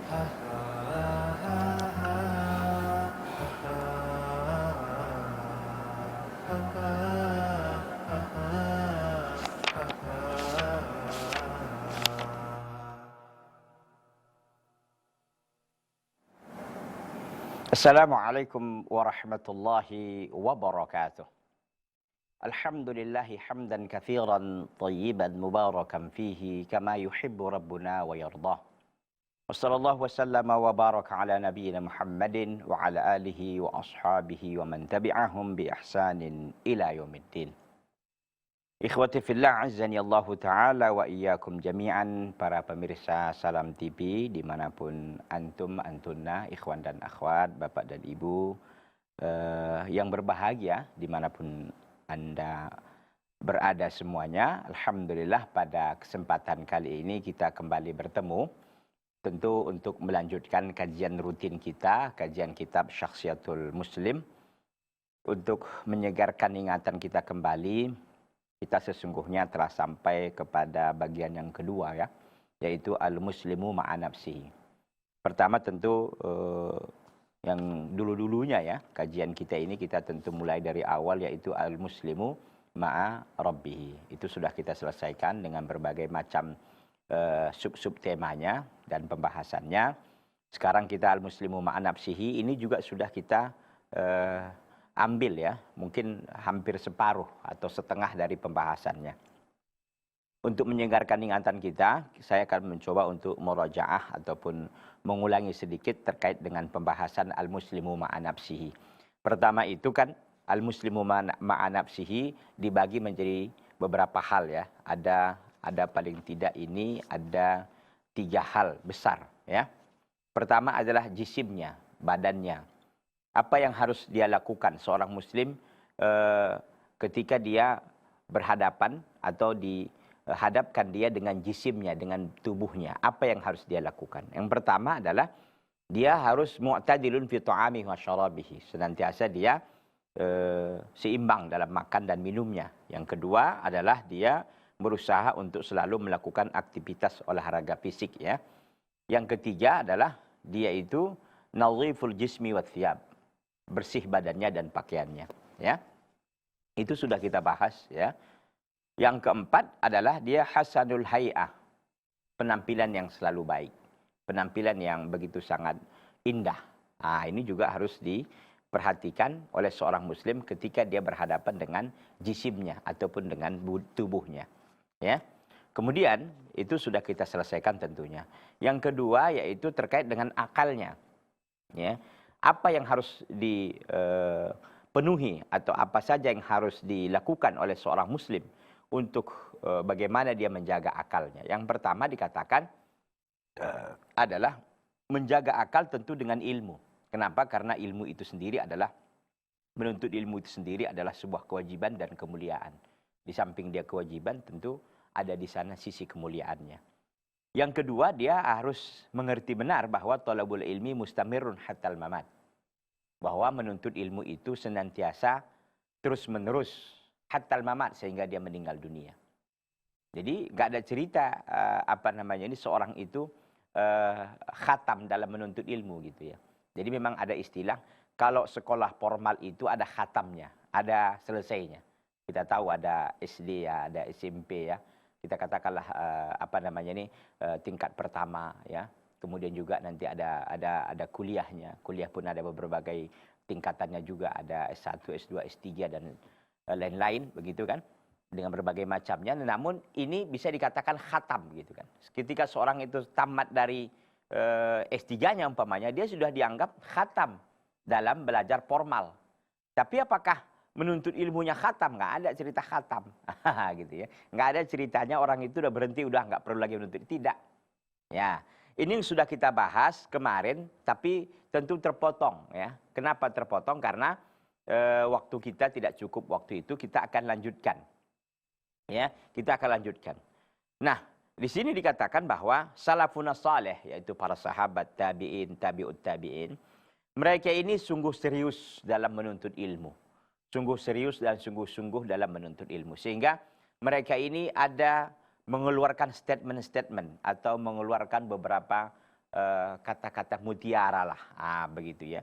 Assalamualaikum warahmatullahi wabarakatuh. Alhamdulillahi hamdan katsiran tayyiban mubarakan fihi kama yuhibbu rabbuna wa yardah. Wassallallahu wasallama wa baraka ala nabiyyina Muhammadin wa ala alihi wa ashabihi wa man tabi'ahum bi ihsanin ila yaumiddin. Ikhwati fillah azzani Allah Ta'ala wa iyyakum jami'an, para pemirsa Salam TV dimanapun antum, antunna, ikhwan dan akhwat, bapak dan ibu yang berbahagia dimanapun Anda berada semuanya. Alhamdulillah pada kesempatan kali ini kita kembali bertemu, tentu untuk melanjutkan kajian rutin kita, kajian kitab Syakhsiyatul Muslim, untuk menyegarkan ingatan kita kembali. Kita sesungguhnya telah sampai kepada bagian yang kedua, ya, yaitu al-muslimu ma'a nafsihi. Pertama tentu yang dulu-dulunya, ya, kajian kita ini kita tentu mulai dari awal, yaitu al-muslimu ma'a rabbihi. Itu sudah kita selesaikan dengan berbagai macam sub-sub temanya dan pembahasannya. Sekarang kita al-muslimu ma'a nafsihi, ini juga sudah kita ambil, ya, mungkin hampir separuh atau setengah dari pembahasannya. Untuk menyegarkan ingatan kita, saya akan mencoba untuk murajaah ataupun mengulangi sedikit terkait dengan pembahasan al-muslimu ma'a nafsihi. Pertama itu kan al-muslimu ma'a nafsihi dibagi menjadi beberapa hal, ya. Ada paling tidak ini ada 3 hal besar, ya. Pertama adalah jisimnya, badannya. Apa yang harus dia lakukan seorang muslim ketika dia berhadapan atau dihadapkan dia dengan jisimnya, dengan tubuhnya. Apa yang harus dia lakukan? Yang pertama adalah dia harus mu'tadilun fi ta'amihi wa syarabihi. Senantiasa dia seimbang dalam makan dan minumnya. Yang kedua adalah dia berusaha untuk selalu melakukan aktivitas olahraga fisik, ya. Yang ketiga adalah dia itu nadhiful jismi wa thiyab, bersih badannya dan pakaiannya, ya. Itu sudah kita bahas, ya. Yang keempat adalah dia hasanul hay'ah, penampilan yang selalu baik, penampilan yang begitu sangat indah. Nah, ini juga harus diperhatikan oleh seorang muslim ketika dia berhadapan dengan jisimnya ataupun dengan tubuhnya, ya. Kemudian itu sudah kita selesaikan tentunya. Yang kedua yaitu terkait dengan akalnya, ya. Apa yang harus dipenuhi atau apa saja yang harus dilakukan oleh seorang muslim untuk bagaimana dia menjaga akalnya. Yang pertama dikatakan adalah menjaga akal tentu dengan ilmu. Kenapa? Karena ilmu itu sendiri adalah, menuntut ilmu itu sendiri adalah sebuah kewajiban dan kemuliaan. Di samping dia kewajiban, tentu ada di sana sisi kemuliaannya. Yang kedua, dia harus mengerti benar bahwa thalabul ilmi mustamirun hatal mamat. Bahwa menuntut ilmu itu senantiasa terus-menerus hatal mamat sehingga dia meninggal dunia. Jadi nggak ada cerita seorang itu khatam dalam menuntut ilmu, gitu, ya. Jadi memang ada istilah, kalau sekolah formal itu ada khatamnya, ada selesainya. Kita tahu ada SD, ya, ada SMP, ya. Kita katakanlah tingkat pertama, ya. Kemudian juga nanti ada kuliahnya. Kuliah pun ada berbagai tingkatannya juga, ada S1, S2, S3 dan lain-lain, begitu kan? Dengan berbagai macamnya. Namun ini bisa dikatakan khatam, gitu kan. Ketika seorang itu tamat dari S3-nya umpamanya, dia sudah dianggap khatam dalam belajar formal. Tapi apakah menuntut ilmunya khatam? Nggak ada cerita khatam, gitu, ya. Nggak ada ceritanya orang itu udah berhenti, udah nggak perlu lagi menuntut. Tidak, ya. Ini yang sudah kita bahas kemarin, tapi tentu terpotong, ya. Kenapa terpotong? Karena waktu kita tidak cukup waktu itu. Kita akan lanjutkan, ya. Kita akan lanjutkan. Nah, di sini dikatakan bahwa salafun saleh, yaitu para sahabat, tabi'in, tabi'ut tabi'in, mereka ini sungguh serius dalam menuntut ilmu. Sungguh serius dan sungguh-sungguh dalam menuntut ilmu. Sehingga mereka ini ada mengeluarkan statement-statement atau mengeluarkan beberapa kata-kata mutiara lah, begitu ya.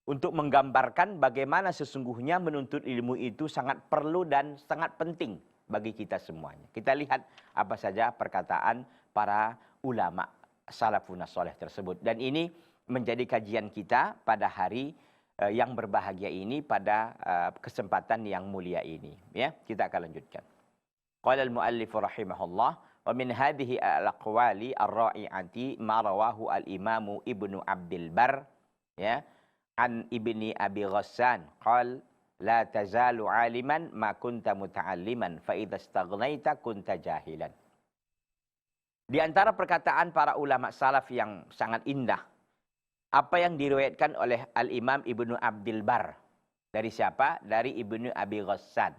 Untuk menggambarkan bagaimana sesungguhnya menuntut ilmu itu sangat perlu dan sangat penting bagi kita semuanya. Kita lihat apa saja perkataan para ulama salafun saleh tersebut. Dan ini menjadi kajian kita pada hari yang berbahagia ini, pada kesempatan yang mulia ini. Ya, kita akan lanjutkan. Qala al-muallif rahimahullah, wa min hadhihi al-aqwali ar-ra'i'ati ma rawahu al-Imam Ibnu Abdul Bar, ya, an Ibni Abi Ghassan qala la tazalu aliman ma kunta muta'alliman fa idza istaghnaita kunta jahilan. Di antara perkataan para ulama salaf yang sangat indah, apa yang diriwayatkan oleh Al-Imam Ibnu Abdul Bar. Dari siapa? Dari Ibnu Abi Ghassan.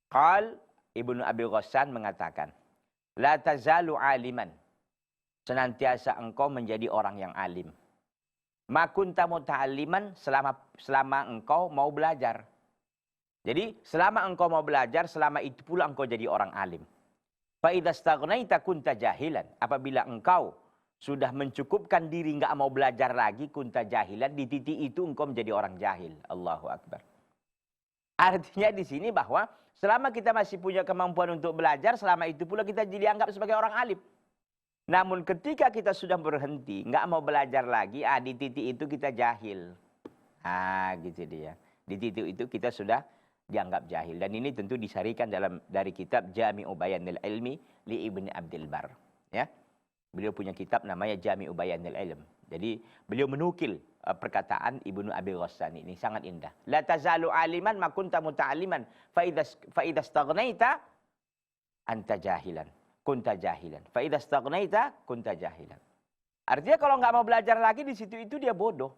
Qal, Ibnu Abi Ghassan mengatakan, la tazalu aliman, senantiasa engkau menjadi orang yang alim. Ma kunta muta'alliman, selama engkau mau belajar. Jadi selama engkau mau belajar, selama itu pula engkau jadi orang alim. Fa idza staghnaita kunta jahilan. Apabila engkau sudah mencukupkan diri, enggak mau belajar lagi, kunta jahilan, di titik itu engkau menjadi orang jahil. Allahu Akbar. Artinya di sini bahwa selama kita masih punya kemampuan untuk belajar, selama itu pula kita dianggap sebagai orang alim. Namun ketika kita sudah berhenti, enggak mau belajar lagi, di titik itu kita jahil. Gitu dia. Di titik itu kita sudah dianggap jahil. Dan ini tentu disarikan dari kitab Jami'u Bayanil Ilmi li Ibni Abdul Bar. Ya. Beliau punya kitab namanya Jami'u Bayanil Ilm. Jadi beliau menukil perkataan Ibnu Abi Ghassan ini sangat indah. La tazalu aliman ma kunta muta'alliman fa idza staghnaita anta jahilan, kunta jahilan. Fa idza staghnaita kunta jahilan. Artinya kalau nggak mau belajar lagi di situ itu dia bodoh.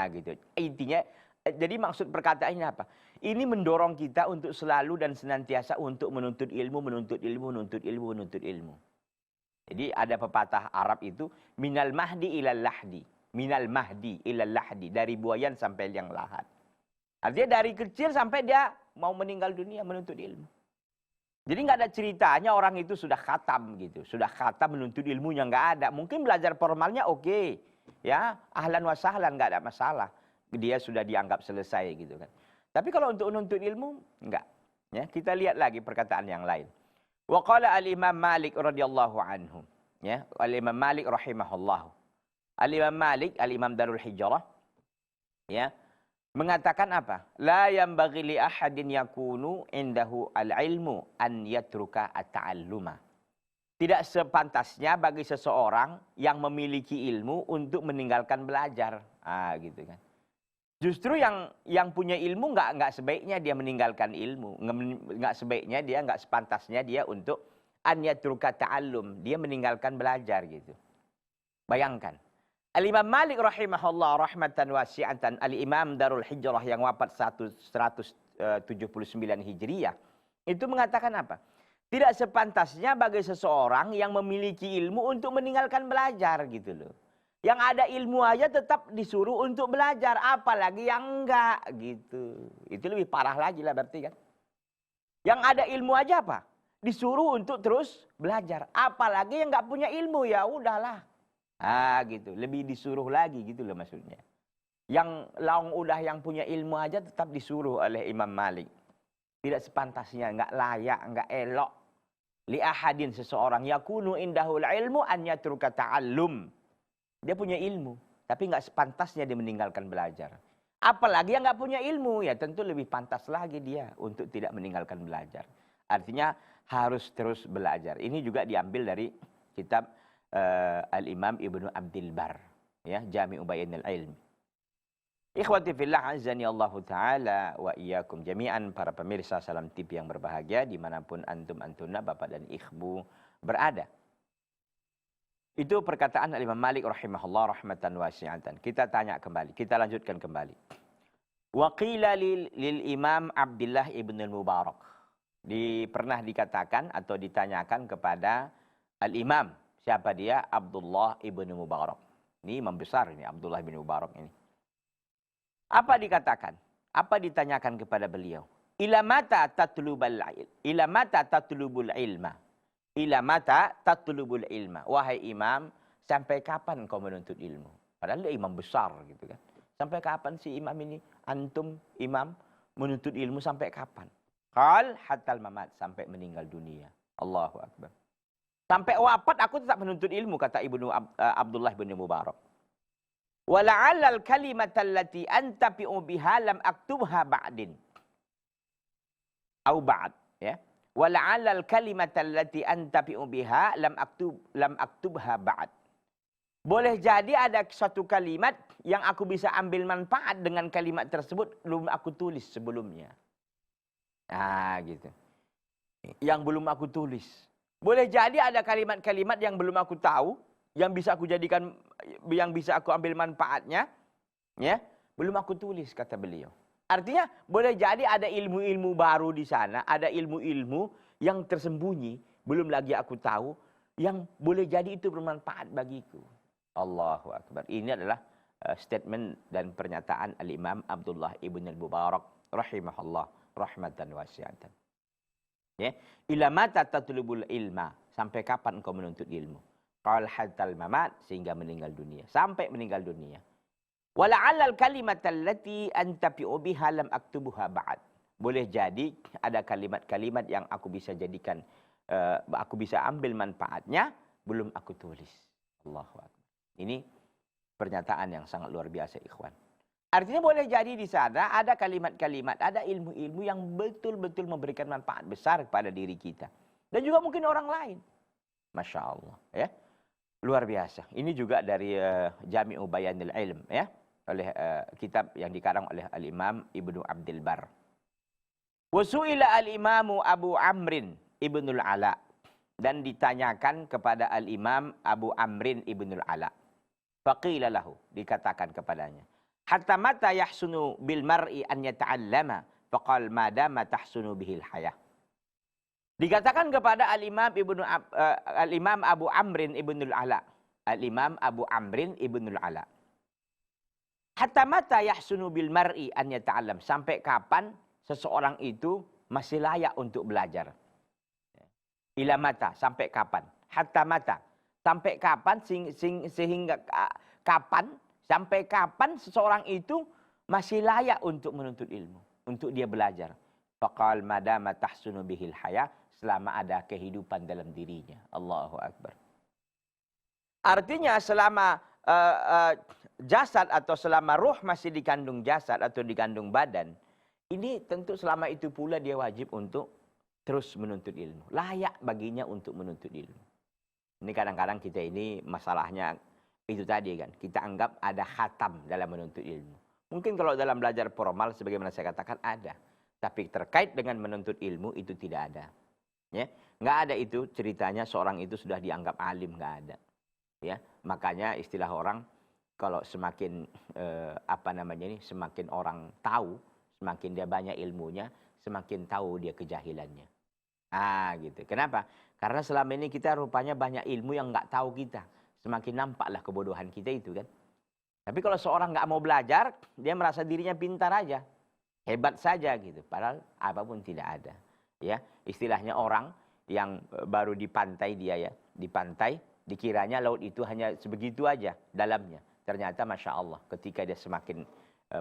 Gitu. Intinya, jadi maksud perkataannya apa? Ini mendorong kita untuk selalu dan senantiasa untuk menuntut ilmu, menuntut ilmu, menuntut ilmu, menuntut ilmu. Jadi ada pepatah Arab itu, minal mahdi ilal lahdi. Minal mahdi ilal lahdi. Dari buayan sampai liang lahat. Artinya dari kecil sampai dia mau meninggal dunia menuntut ilmu. Jadi nggak ada ceritanya orang itu sudah khatam gitu. Sudah khatam menuntut ilmunya, nggak ada. Mungkin belajar formalnya oke. Ya, ahlan wa sahlan, nggak ada masalah. Dia sudah dianggap selesai gitu kan. Tapi kalau untuk menuntut ilmu, enggak. Ya, kita lihat lagi perkataan yang lain. Wa qala al-Imam Malik radhiyallahu anhu. Ya, al-Imam Malik rahimahullah. Al-Imam Malik, al-Imam Darul Hijrah, ya, mengatakan apa? La yanbaghi li ahadin yakunu indahu al-ilmu an yatruka at-ta'alluma. Tidak sepantasnya bagi seseorang yang memiliki ilmu untuk meninggalkan belajar. Gitu kan. Justru yang punya ilmu nggak sebaiknya dia meninggalkan ilmu, nggak sebaiknya dia, nggak sepantasnya dia untuk an yatruka ta'allum, dia meninggalkan belajar gitu. Bayangkan, Al-Imam Malik rahimahullah rahmatan wasi'atan, Al-Imam Darul Hijrah yang wafat 179 Hijriah, itu mengatakan apa? Tidak sepantasnya bagi seseorang yang memiliki ilmu untuk meninggalkan belajar gitu loh. Yang ada ilmu aja tetap disuruh untuk belajar, apalagi yang enggak gitu. Itu lebih parah lagi lah berarti kan. Yang ada ilmu aja apa? Disuruh untuk terus belajar, apalagi yang enggak punya ilmu, ya udahlah. Gitu, lebih disuruh lagi gitu loh maksudnya. Yang laung udah yang punya ilmu aja tetap disuruh oleh Imam Malik. Tidak sepantasnya, enggak layak, enggak elok. Li ahadin seseorang yakunu indahul ilmu an yatruka ta'allum. Dia punya ilmu, tapi nggak sepantasnya dia meninggalkan belajar. Apalagi yang nggak punya ilmu, ya tentu lebih pantas lagi dia untuk tidak meninggalkan belajar. Artinya harus terus belajar. Ini juga diambil dari kitab Al-Imam Ibnu Abdul Bar, ya, Jami'u Bayanil Ilm. Ikhwati fillah azani Allah Ta'ala wa iyyakum jami'an, para pemirsa Salam TV yang berbahagia dimanapun antum antuna bapak dan ikhbu berada. Itu perkataan Imam Malik rahimahullah rahmatan wasi'atan. Kita tanya kembali, kita lanjutkan kembali. Wa qila lil Imam Abdullah ibn al-Mubarak. Pernah dikatakan atau ditanyakan kepada Al-Imam. Siapa dia? Abdullah ibn Mubarak. Ini imam besar ini, Abdullah ibn Mubarak ini. Apa dikatakan? Apa ditanyakan kepada beliau? Ila mata tatlubul ilma. Ila mata tatlubul ilma. Wahai imam, sampai kapan kau menuntut ilmu? Padahal dia imam besar gitu kan. Sampai kapan si imam ini, antum imam menuntut ilmu sampai kapan? Qal hatal mamat, sampai meninggal dunia. Allahu Akbar. Sampai wafat aku tetap menuntut ilmu, kata Abdullah bin Mubarak. Wala'allal kalimata allati antafi'u biha lam aktubha ba'din. Au ba'd, ya. Wala'allal kalimata allati antafi'u biha lam aktubha ba'd. Boleh jadi ada suatu kalimat yang aku bisa ambil manfaat dengan kalimat tersebut belum aku tulis sebelumnya. Nah, gitu. Yang belum aku tulis. Boleh jadi ada kalimat-kalimat yang belum aku tahu, yang bisa aku jadikan, yang bisa aku ambil manfaatnya, ya, belum aku tulis, kata beliau. Artinya boleh jadi ada ilmu-ilmu baru di sana, ada ilmu-ilmu yang tersembunyi, belum lagi aku tahu, yang boleh jadi itu bermanfaat bagiku. Allahu Akbar. Ini adalah statement dan pernyataan Al-Imam Abdullah ibn al-Mubarak rahimahullah rahmatan wasi'atan. Ya, ila mata tatlubul ilma, sampai kapan engkau menuntut ilmu? Qal hatal mamat, sehingga meninggal dunia, sampai meninggal dunia. Wala'allal kalimata allati antafi'u biha lam aktubuha ba'd. Boleh jadi ada kalimat-kalimat yang aku bisa jadikan, aku bisa ambil manfaatnya, belum aku tulis. Allahu Akbar. Ini pernyataan yang sangat luar biasa, ikhwan. Artinya boleh jadi di sana ada kalimat-kalimat, ada ilmu-ilmu yang betul-betul memberikan manfaat besar kepada diri kita. Dan juga mungkin orang lain. Masya Allah. Ya. Luar biasa. Ini juga dari Jami'u Bayanil Ilm. Ya. Oleh kitab yang dikarang oleh Al-Imam Ibnu Abdul Bar. Wasu'ila Al-Imamu Abu Amrin Ibnul Ala. Dan ditanyakan kepada Al-Imam Abu Amrin Ibnul Ala. Faqila lahu, dikatakan kepadanya, hatta mata yahsunu bil mar'i an yata'allama, faqal madama tahsunu bihil hayah. Dikatakan kepada Al-Imam Abu Amrin Ibnul Ala. Al-Imam Abu Amrin Ibnul Ala. Hatta mata yahsunu bil mar'i an yata'allam, sampai kapan seseorang itu masih layak untuk belajar. Ila mata, sampai kapan? Hatta mata, sampai kapan, sehingga kapan, sampai kapan seseorang itu masih layak untuk menuntut ilmu, untuk dia belajar. Faqal madama tahsunu bihil haya, selama ada kehidupan dalam dirinya. Allahu Akbar. Artinya selama jasad atau selama ruh masih dikandung jasad atau dikandung badan, ini tentu selama itu pula dia wajib untuk terus menuntut ilmu. Layak baginya untuk menuntut ilmu. Ini kadang-kadang kita ini masalahnya itu tadi kan. Kita anggap ada khatam dalam menuntut ilmu. Mungkin kalau dalam belajar formal sebagaimana saya katakan ada. Tapi terkait dengan menuntut ilmu itu tidak ada. Ya, nggak ada itu ceritanya seorang itu sudah dianggap alim, nggak ada. Ya, makanya istilah orang kalau semakin semakin orang tahu, semakin dia banyak ilmunya, semakin tahu dia kejahilannya. Ah, gitu. Kenapa? Karena selama ini kita rupanya banyak ilmu yang nggak tahu kita. Semakin nampaklah kebodohan kita itu kan. Tapi kalau seorang nggak mau belajar, dia merasa dirinya pintar aja, hebat saja gitu. Padahal apapun tidak ada. Ya, istilahnya orang yang baru di pantai dia ya, di pantai dikiranya laut itu hanya sebegitu aja dalamnya. Ternyata masya Allah, ketika dia semakin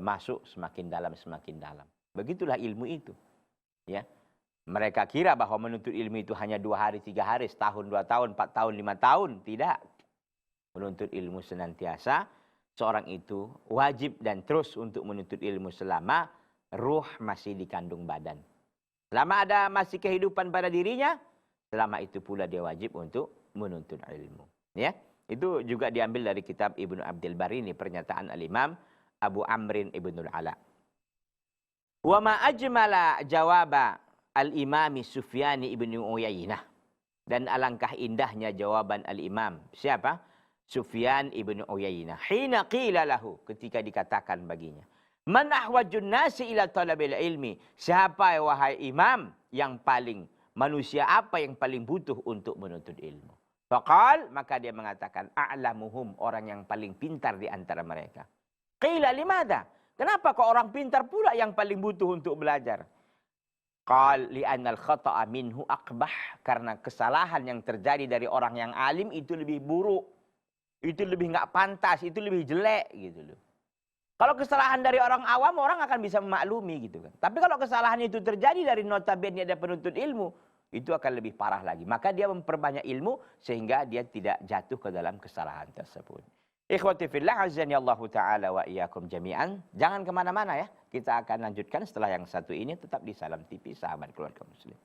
masuk, semakin dalam, semakin dalam. Begitulah ilmu itu. Ya. Mereka kira bahwa menuntut ilmu itu hanya 2 hari, 3 hari, setahun, 2 tahun, 4 tahun, 5 tahun. Tidak. Menuntut ilmu senantiasa, seorang itu wajib dan terus untuk menuntut ilmu selama ruh masih dikandung badan. Selama ada masih kehidupan pada dirinya, selama itu pula dia wajib untuk menuntut ilmu. Ya, itu juga diambil dari kitab Ibnu Abdul Bar ini, pernyataan Al-Imam Abu Amrin Ibnul Ala. Wa ma ajmala jawaba Al-Imami Sufyani ibnu Uyainah. Dan alangkah indahnya jawaban Al-Imam. Siapa? Sufyan ibnu Uyainah. Hina qila lahu, ketika dikatakan baginya, man ahwajun nasi ila talabil ilmi. Siapa wahai imam yang paling, manusia apa yang paling butuh untuk menuntut ilmu? Faqal, maka dia mengatakan, a'lamuhum, orang yang paling pintar di antara mereka. Qila limada? Kenapa kok orang pintar pula yang paling butuh untuk belajar? Qal li'annal khata'a minhu aqbah, karena kesalahan yang terjadi dari orang yang alim itu lebih buruk. itu lebih nggak pantas, itu lebih jelek gitu loh. Kalau kesalahan dari orang awam, orang akan bisa memaklumi gitu kan. Tapi kalau kesalahan itu terjadi dari notabene ada penuntut ilmu, itu akan lebih parah lagi. Maka dia memperbanyak ilmu sehingga dia tidak jatuh ke dalam kesalahan tersebut. Ikhwati fillah azani Allah Ta'ala wa iyyakum jami'an. Jangan kemana-mana ya. Kita akan lanjutkan setelah yang satu ini tetap di Salam TV Sahabat Keluarga Muslim.